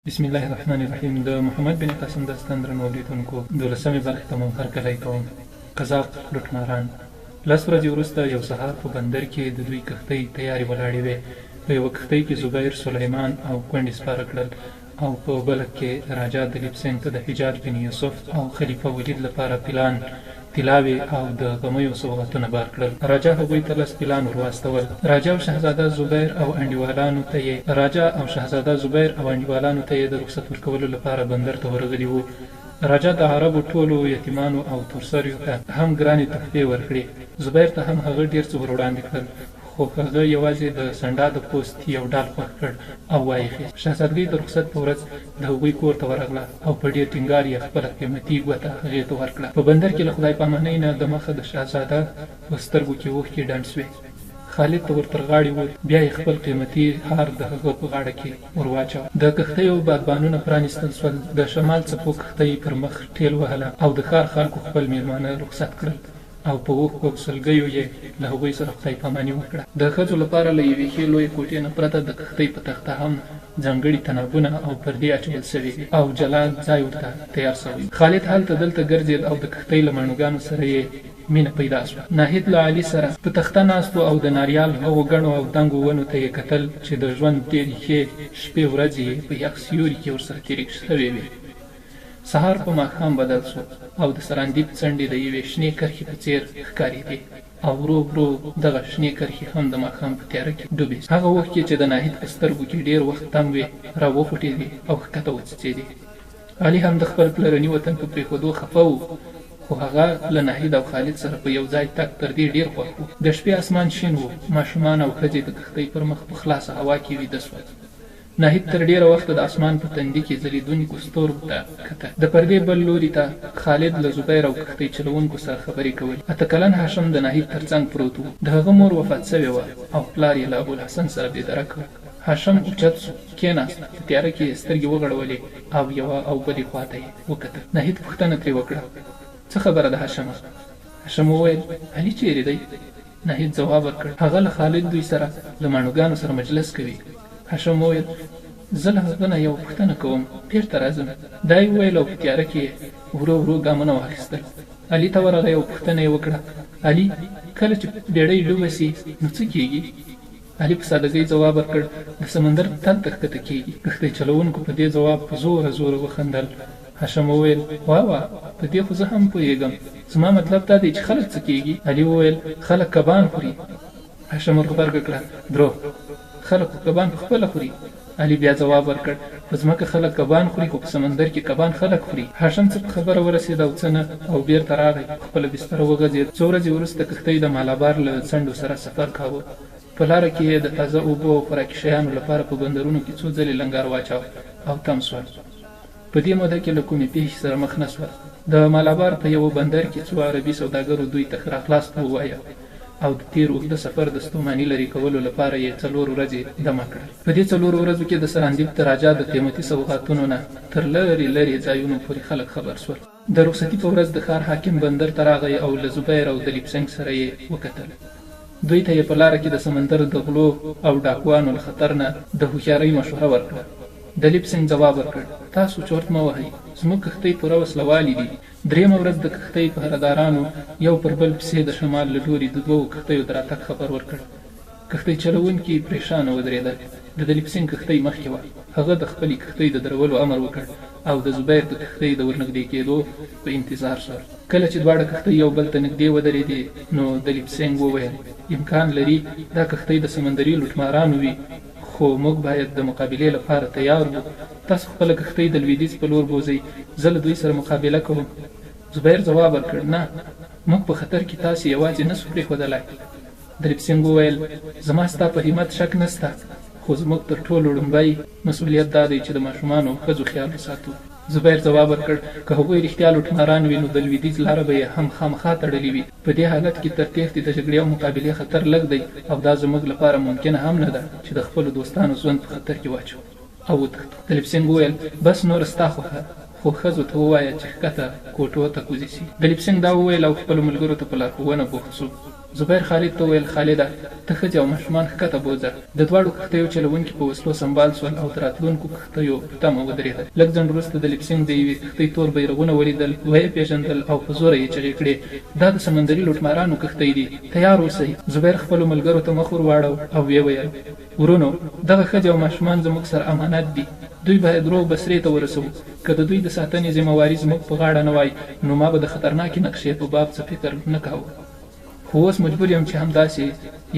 بسم الله الرحمن الرحیم. د محمد بن قاسم داستان درنو اوریدونکو 12مې برخې ته مو هرکلی کوم. قزاق لوټماران. لس ورځې وروسته یو سهار په بندر کې د دوی کښتۍ تیارې ولاړې وې. په یوه کښتۍ کې زبیر، سلیمان او کونډې سپاره کړل او په بله کې راجا دلیپ سنګ ته د حجاج بن یوسف او خلیفه ولید لپاره طلاوې او د غمیو سوغاتونه بار کړل. راجا هغوی ته 10 پیلان ور واستول. راجا او شهزاده زبیر او انډیوالانو ته یې د رخصت ورکولو لپاره بندر ته ورغلي وو. راجا د عربو ټولو یتیمانو او تورسریو ته هم ګرانې تحفې ورکړې. زبیر ته هم هغه ډېر څه ور وړاندې کړل، خو هغه یوازې د سنډا د پوست یو ډال خوښ کړ او وایې خیست. شهزادګۍ د رخصت په ورځ د هغوی کور ته ورغله او په ډېر ټینګار یې خپله قیمتي ګوته هغې ته ورکړه. په بندر کې له خدای پامانۍ نه د مخه د شهزاده په سترګو کې اوښکې ډنډ سوې. خالد ته ورتر غاړې ووت، بیا یې خپل قیمتي هار د هغه په غاړه کې ور واچاوه. د کښتیو بادبانونه پرانیستل سول. د شمال څپو کښتۍ پر مخ ټېل وهله او د ښار خلکو خپل میلمانه رخصت کړل او په اوښکو سلګیو یې له هغوی سره خدای پاماني وکړه. د ښځو لپاره له یوې ښې لویې کوټې نه پرته د کښتۍ په تخته هم ځانګړي تنابونه او پردې اچول سوي او جلا ځای ورته تیار سوی. خالد هلته دلته ګرځېد او د کښتۍ له ماڼوګانو سره یې مینه پیدا شوه. ناهید له علي سره په تخته ناست و او د ناریال هغو ګڼو او دنګو ونو ته یې کتل چې د ژوند ډېرې ښې شپې ورځې یې په یخ سیوري کې ورسره تېرې شوې وې. سهار په ماښام بدل شو او د سراندیب څنډې د یوې شنې کرښې په څېر ښکارېدې او ورو ورو دغه شنې کرښې هم د ماښام په تیاره کې ډوبې. هغه اوښکې چې د ناهید په سترګو کې ډېر وخت تم وې را وخوټېدې او ښکته وڅڅېدې. علي هم د خپل پلرني وطن په پرېښودو خفه و، خو هغه له ناهید او خالد سره په یو ځای تګ تر دې ډېر خوښ و. د شپې اسمان شین و. ماشومان او ښځې د کښتۍ پر مخ په خلاصه هوا کې ویده شول. ناهید تر ډېره وخته د اسمان په تندي کې ځلېدونکو ستورو ته کتل. د پردې بل لوري ته خالد له زبیر او کښتۍ چلوونکو سره خبرې کولې. 8 کلن هاشم د ناهید تر څنګ پروت و. د هغه مور وفات سوې وه او پلار یې له ابوالحسن سره بېدرکه و. هاشم اوچت سو، کېناست، په تیاره کې یې سترګې وغړولې او یوه او بلې خواته یې وکتل. ناهید پوښتنه ترې وکړه، څه خبره ده هاشمه؟ هاشم وویل، علي چیرې دی؟ ناهید ځواب ورکړ، هغه له خالد دوی سره له ماڼوګانو سره مجلس کوي. هاشم وویل، زه له هغه نه یوه پوښتنه کوم، بېرته راځم. دا یې وویل او په تیاره کې ورو ورو ګامونه واخیستل. علي ته ورغی او پوښتنه یې وکړه، علي، کله چې بیړۍ ډوبه سي نو څه کېږي؟ علي په سادګۍ ځواب ورکړ، د سمندر تل ته ښکته کېږي. کښتۍ چلوونکو په دې ځواب په زوره زوره وخندل. هاشم وویل، واه په دې خو زه هم پوهېږم، زما مطلب دا دی چې خلک څه کېږي؟ علي وویل، خلک کبان خوري. هاشم ورغبرګه کړه، دروغ، خلک خو کبان په خپله خوري. علي بیا ځواب ورکړ، په ځمکه خلک کبان خوري خو په سمندر کې کبان خلک خوري. هاشم څه په خبره ورسېد او څه نه، او بېرته راغی، په خپله بستره وغځېد. څو ورځې وروسته کښتۍ د مالابار له څنډو سره سفر کاوه. په لاره کې یې د تازه اوبو او خوراکي شیانو لپاره په بندرونو کې څو ځلې لنګر واچاوه او تم شول. په دې موده کې له کومې پیښې سره مخ نه شول. د مالابار په یوه بندر کې څو عربي سوداګرو دوی ته ښه راخلاست ووایه او د تېر اوږده سفر د ستوماني لرې کولو لپاره یې 4 ورځې دمه کړل. په دې 4 ورځو کې د سراندیب د راجا د قیمتي سوغاتونو نه تر لرې لرې ځایونو پورې خلک خبر شول. د رخصتي په ورځ د ښار حاکم بندر ته راغی او له زبیر او دلیپ سنګ سره یې وکتل. دوی ته یې په لاره کې د سمندر د غلو او ډاکوانو له خطر نه د هوښیارۍ مشوره ورکړه. دلیپ سنګ ځواب ورکړ، تاسو چورت مه وهئ، زموږ کښتۍ پوره وسلوالې دي. 3مه ورځ د کښتۍ پهرهدارانو یو پر بل پسې د شمال له لوري د 2 کښتیو د راتګ خبر ورکړ. کښتۍ چلوونکي پریشانه ودرېدل. د دلیپ سنګ کښتۍ مخکې وه. هغه د خپلې کښتۍ د درولو امر وکړ او د زبیر د کښتۍ د ورنږدې کېدو په انتظار شو. کله چې دواړه کښتۍ یو بل ته نږدې ودرېدې نو دلیپ سنګ وویل، امکان لري دا کښتۍ د سمندري لوټمارانو وي، خو موږ باید د مقابلې لپاره تیار وو. تاسو خپله کښتۍ د لویدیځ په لور بوځئ، زه له دوی سره مقابله کوم. زبیر ځواب ورکړ، نه، موږ په خطر کې تاسې یوازې نه سو پرېښودلی. دلیپ سنګ وویل، زما ستا په همت شک نشته، خو زموږ تر ټولو لومړی مسؤلیت دا دی چې د ماشومانو او ښځو خیال وساتو. زبیر ځواب ورکړ، که هغوی رښتیا لوټماران وي نو د لویدیځ لاره به یې هم خامخا تړلې وي. په دې حالت کې تر تېښتې د جګړې او مقابلې خطر لږ دی او دا زموږ لپاره ممکنه هم نه ده چې د خپلو دوستانو ژوند په خطر کې واچو او وتښتو. دلیپ سنګ وویل، بس نور ستا خوښه، خو ښځو ته ووایه چې ښکته کوټو ته کوزې شي. دلیپ سنګ دا وویل او خپلو ملګرو ته په لارښوونه بوخت شو. زبیر خالد ته وویل خالده ته ښځې او ماشومان ښکته بوځه. د دواړو کښتیو چلوونکي په وسلو سمبال شول او د راتلونکو کښتیو په تمه ودرېدل. لږ ځنډ وروسته د لیپسینګ د یوې کښتۍ تور بیرغونه ولیدل، ویې پېژندل او په زوره یې چغې کړې دا د سمندري لوټمارانو کښتۍ دي، تیار اوسئ. زبیر خپلو ملګرو ته مخ ور واړو او ویې ویل ورونو دغه ښځې او ماشومان زموږ سره امانت دي، دوی باید روغ بصرې ته ورسوو. که د دوی د ساتنې ذمه واري زموږ په غاړه نه وای نو ما به د خطرناکې نقشې په باب څه فکر نه کاوه، خو اوس مجبور یم چې همداسې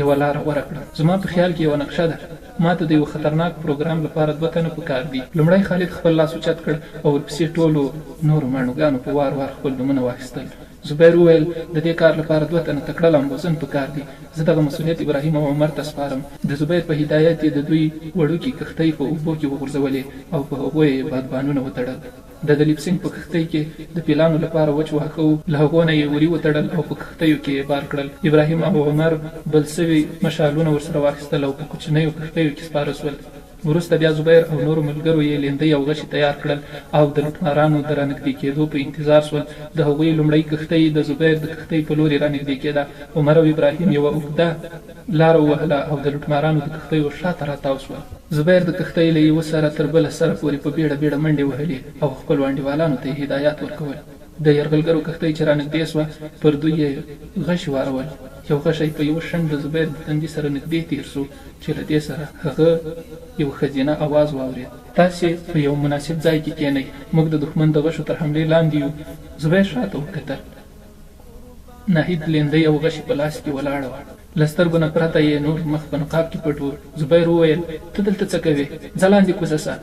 یوه لاره غوره کړم. زما په خیال کې یوه نقشه ده، ما ته د یو خطرناک پروګرام لپاره 2 تنه پکار دي. لومړی خالد خپل لاس اوچت کړ او ورپسې ټولو نورو ماڼوګانو په وار وار خپل نومونه واخیستل. زبیر وویل د دې کار لپاره 2 تنه تکړه لامبوزن پکار دي، زه دغه مسؤلیت ابراهیم او عمر ته سپارم. د زبیر په هدایت یې د دوی وړوکې کښتۍ په اوبو کې وغورځولې او په هغو یې بادبانونه وتړل. د لیپسینګ په کښتۍ کې د پیلانو لپاره وچ واښه وو، له هغو نه یې وري وتړل او په کښتیو کې یې بار کړل. ابراهیم او عمر بل سوي مشالونه ورسره واخیستل او په کوچنیو کښتیو کې سپاره شول. وروسته بیا زبیر او نورو ملګرو یې لیندۍ او غشي تیار کړل او د لوټمارانو د رانږدې کېدو په انتظار شول. د هغوی لومړۍ کښتۍ د زبیر د کښتۍ په لورې رانږدې کېده. عمر او ابراهیم یوه اوږده لاره ووهله او د لوټمارانو د کښتیو شاته راتاو شول. زبیر د کښتۍ له یوه سره تر بله سره پورې په بیړه بیړه منډې وهلې او خپلو انډیوالانو ته یې هدایات ورکول. د یرغلګرو کښتۍ چې رانږدې سوه پر دوی یې غشي وارول. یو غشی په یوه شنډ د زبیر د تندي سره نږدې تیر سو چې له دې سره هغه یو ښځینه اواز واورېد تاسې په یو مناسب ځای کې کښېنئ، موږ د دښمن د غشو تر حملې لاندې یو. زبیر شاته وکتل. ناهید لیندۍ او غشي په لاس کې ولاړه وه، له سترګو نه پرته یې نور مخ په نقاب کې پټ و. زبیر وویل ته دلته څه کوې؟ ځه لاندې کوزه سه.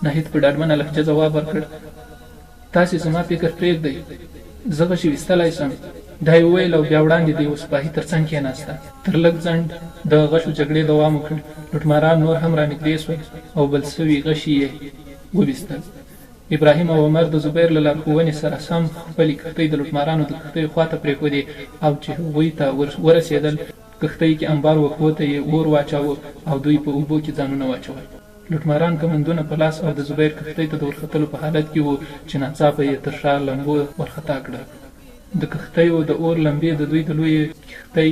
ناهید په ډاډمنه لهجه ځواب ورکړ تاسې زما فکر پرېږدئ، زه غشي ویستلی سم. دا یې وویل او بیا وړاندې د یوه سپاهي تر څنګ کېناسته. تر لږ ځنډ د غشو جګړې دوام وکړ. لوټماران نور هم رانږدې سول او بل سوي غشي یې وویستل. ابراهیم او عمر د زبیر له لارښوونې سره سم خپلې کښتۍ د لوټمارانو د کښتیو خواته پرېښودې او چې هغوی ته ورسېدل کښتۍ کې انبار وښو ته یې اور واچاوه او دوی په اوبو کې ځانونه واچول. لوټماران کمندونه په لاس او د زبیر کښتۍ ته د ورختلو په حالت کې وو چې ناڅاپه یې تر شا لمبو ورخطا کړه. د کښتیو د اور لمبې د دوی د لویې کښتۍ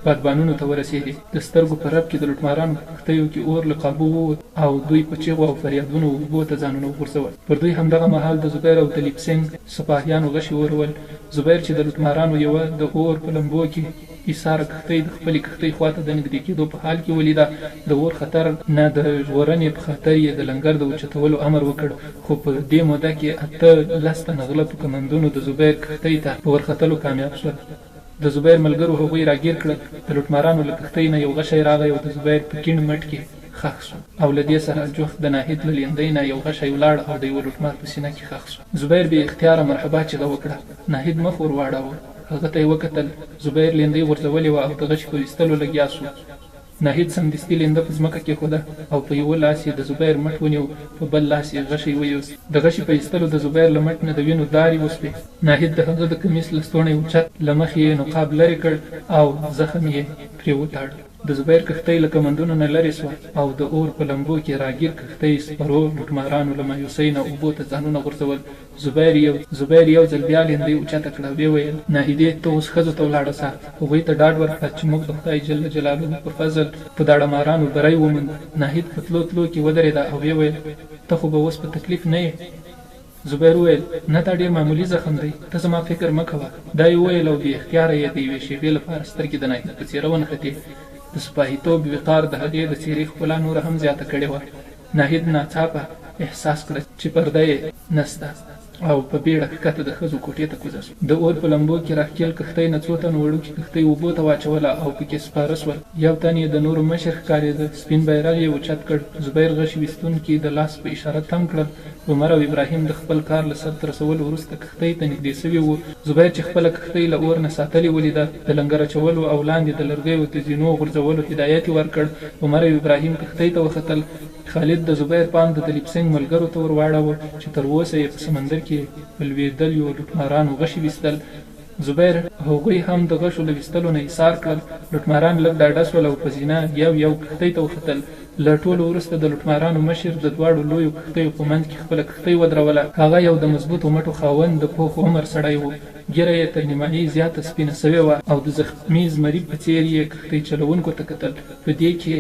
بادبانونو ته ورسېدې. د سترګو په رپ کې د لوټمارانو په کښتیو کې اور له قابو ووت او دوی په چیغو او فریادونو اوبو ته ځانونه وغورځول. پر دوی همدغه مهال د زبیر او د لیپسینګ سپاهیانو غشي ورول. زبیر چې د لوټمارانو یوه د اور په لمبو کې ایساره کښتۍ د خپلې کښتۍ خواته د نږدې کېدو په حال کې ولیده. د اور خطر نه د ژغورنې په خاطر یې د لنګر د اوچتولو امر وکړ، خو په دې موده کې 8 تنه غله په کمندونو د زبیر کښتۍ ته په ورختلو کامیاب شول. د زبیر ملګرو هغوی راګیر کړل. د لوټمارانو له کښتۍ نه یو غشی راغی او د زبیر په کیڼ مټ کې ښخ شو او له دې سره جفت د ناهید له لیندۍ نه یو غشی ولاړ او د یوه لوټمار په سینه کې ښخ شو. زبیر بې اختیاره مرحبا چیغه وکړه. ناهید مخ ور واړاوه، هغه ته یې وکتل. زبیر لیندۍ غورځولې وه او د غشي په ویستلو لګیا سو. ناهید سمدستي لینده په ځمکه کېښوده او په یوه لاس یې د زبیر مټ ونیو، په بل لاس یې غشی ویوست. د غشي په ایستلو د زبیر له مټ نه د وینو دارې وسوې. ناهید د هغه د کمیس لستوڼی اوچت له مخې یې نقاب لرې کړ او زخم یې پرې وتاړه. د زبیر کښتۍ له کمندونو نه لرې سوه او د اور په لمبو کې راګیر کښتۍ سپرو لوټمارانو له مایوسۍ نه اوبو ته ځانونه غورځول. زبیر یو ځل بیا لیندۍ اوچته کړه، ویې ویل ناهیدې ته اوس ښځو ته ولاړه سه. هغوی ته ډاډ ورکړه چې موږ د خدای جل جلاله په فضل په داړه مارانو بری وموند. ناهید په تلو کې ودرېده او ویې ویل ته خو به اوس په تکلیف نه یې؟ زبیر وویل نه دا ډېر معمولي زخم دی، ته زما فکر مه کوه. دا یې وویل او بې اختیاره یې د یوې شېبې لپاره سترګې د ناهید په څېره ونښتې. د سپاهیتوب وقار د هغې د څېرې ښکلا نوره هم زیاته کړې وه. ناهید ناڅاپه احساس کړه چې پرده یې نسته او په بیړه ښکته د ښځو کوټې ته کوزه شو. د اور په لمبو کې راښکېل کښتۍ نه څو تنو وړوکې کښتۍ اوبو ته واچوله او پکې سپاره شول. یو تن یې د نورو مشر ښکارېده. سپین بیرغ یې اوچت کړ. زبیر غشي ویستونکي د لاس په اشاره تم کړل. عمر او ابراهیم د خپل کار له سرته رسولو وروسته کښتۍ ته نږدې سوي وو. زبیر چې خپله کښتۍ له اور نه ساتلې ولیده، د لنګر اچولو او لاندې د لرګیو د زینو غورځولو هدایت یې ورکړ. عمر او ابراهیم کښتۍ ته وختل. خالد د زبیر پام د لیپسینګ ملګرو ته ور واړاوه چې تر اوسه یې په سمندر کې په لوېدلیو لوټمارانو غشي ویستل. زبیر هغوی هم د غشو له ویستلو نه ایثار کړل. لوټماران لږ ډاډه شول او په زینه یو کښتۍ ته وختل. له ټولو وروسته د لوټمارانو مشر د دواړو لویو کښتیو په منځ کې خپله کښتۍ ودروله. هغه یو د مضبوطو مټو خاوند د پوخ عمر سړی و. ږیره یې تر نیمایي زیاته سپینه سوې وه او د زخمي زمري په څېر یې کښتۍ چلوونکو ته کتل. په دې کې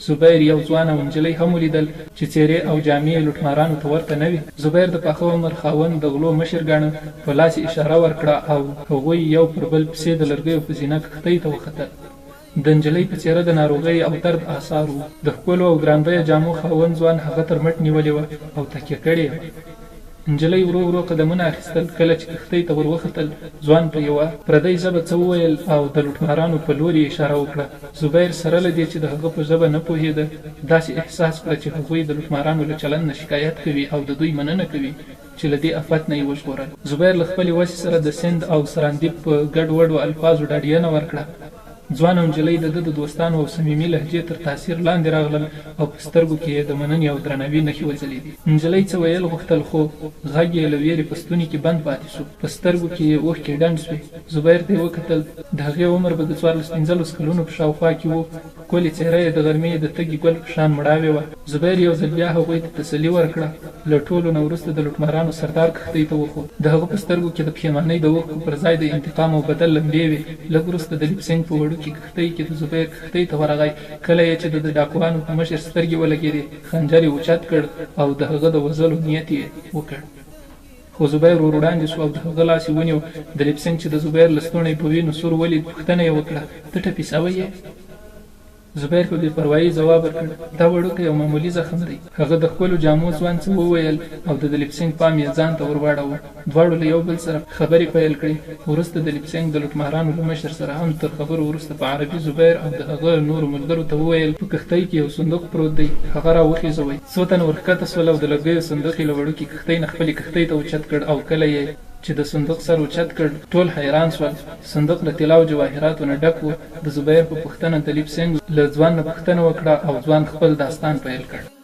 زبیر یو ځوان او نجلۍ هم ولیدل چې څېرې او جامې یې لوټمارانو ته ورته نه وې. زبیر د پاخه عمر خاوند د غلو مشر ګاڼه، په لاس یې اشاره ورکړه او هغوی یو پر بل پسې د لرګیو په زینه کښتۍ ته وختل. د نجلۍ په څېره د ناروغۍ او درد آثار وو. د ښکلو او ګران بیه جامو خاوند ځوان هغه تر مټ نیولې وه او تکیه کړې وه. نجلۍ ورو ورو قدمونه اخیستل. کله چې کښتۍ ته ور وختل، ځوان په یوه پردۍ ژبه څه وویل او د لوټمارانو په لور یې اشاره وکړه. زبیر سره له دې چې د هغه په ژبه نه پوهېده، داسې احساس کړه چې هغوی د لوټمارانو له چلند نه شکایت کوي او د دوی مننه کوي چې له دې افت نه یې وژغورل. زبیر له خپلې وسې سره د سند او سراندیب په ګډ وډو الفاظو ډاډینه ورکړه. ځوان او نجلۍ د ده د دوستانو او صمیمي لهجې تر تاثیر لاندې راغلل او په سترګو کې یې د مننې او درناوي نښې وځلېدې. نجلۍ څه ویل غوښتل، خو غږ یې له ویرې په ستوني کې بند پاتې شو. په سترګو کې یې اوښکې ډنډ شوې. زبیر ته یې وکتل. د هغې عمر به د 14-15 کلونو په شاوخوا کې و. ښکلې څېره یې د غرمې د تږي ګل په شان مړاوې وه. زبیر یو ځل بیا هغوی ته تسلي ورکړه. له ټولو نه وروسته د لوټمارانو سردار کښتۍ ته وخوت. د هغه په سترګو کې د پښیمانۍ د اوښکو پر ځای د انتقام او بدل لمبې وې. لږ وروسته د لیپسینګ په وړوکې کښتۍ کې د زبیر کښتۍ ته ورغی. کله یې چې د ډاکوانو په مشر سترګې ولګېدې، خنجر یې اوچت کړ او د هغه د وژلو نیت یې وکړ. خو زبیر ور وړاندې شو او د هغه لاس یې ونیو. د لیپسینګ چې د زبیر له ستوني په وینو سور ولید، پوښتنه یې وکړه، ته ټپي سوی یې؟ زبیر په بې پروایي ځواب ورکړ، دا وړوکی یو معمولي زخم دی. هغه د ښکلو جامو ځوان څه وویل او د لیپسینګ پام یې ځان ته ور واړاوه. دواړو له یو بل سره خبرې پیل کړې. وروسته د لیپسینګ د لوټمارانو له مشر سره هم تر خبرو وروسته په عربي زبیر او د هغه نورو ملګرو ته وویل، په کښتۍ کې یو صندوق پروت دی، هغه را وخیژوئ. څو تنه ورښکته شول او د لرګیو صندوق یې له وړوکې کښتۍ نه خپلې کښتۍ ته اوچت کړ او کله یې چې د صندوق سر اوچت کړ، ټول حیران شول. صندوق له طلا او جواهراتو نه ډک و. د زبیر په پوښتنه د لیپسینګ له ځوان نه پوښتنه وکړه او ځوان خپل داستان پیل کړ.